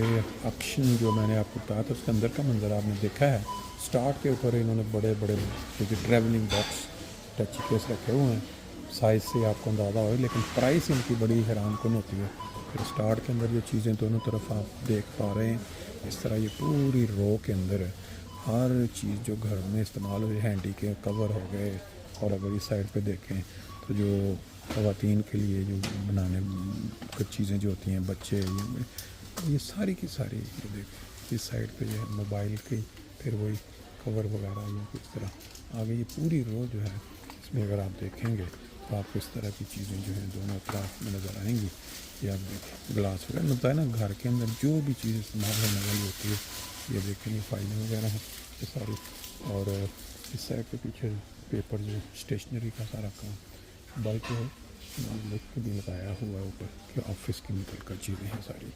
ये ऑप्शन जो मैंने आपको बताया था उसके अंदर का मंजर आपने देखा है। स्टार्ट के ऊपर इन्होंने बड़े बड़े जो ट्रैवलिंग बॉक्स टच केस रखे हुए हैं, साइज़ से आपको अंदाज़ा हो, लेकिन प्राइस इनकी बड़ी हैरान कन होती है। फिर स्टार्ट के अंदर जो चीज़ें दोनों तरफ आप देख पा रहे हैं, इस तरह ये पूरी रो के अंदर है हर चीज़ जो घर में इस्तेमाल हो, हैंडी के कवर हो गए। और अगर इस साइड पे देखें तो जो ख़वातीन के लिए जो बनाने कुछ चीज़ें जो होती हैं, बच्चे ये सारी की सारी ये देखें। इस साइड पे जो है मोबाइल की, फिर वही कवर वगैरह या किस तरह आगे ये पूरी रो जो है, इसमें अगर आप देखेंगे तो आपको इस तरह की चीज़ें जो हैं दोनों तरफ में नज़र आएंगी। ये आप देखें ग्लास वगैरह मिलता है ना, घर के अंदर जो भी चीज़ इस्तेमाल होने वाली होती है, ये देखें ये फाइलें वगैरह हैं ये सारी। और इस साइड पे पीछे पेपर जो स्टेशनरी का सारा काम, बल्कि लिख के भी लगाया हुआ है ऊपर कि ऑफिस की निकल कर चीज़ें हैं सारी।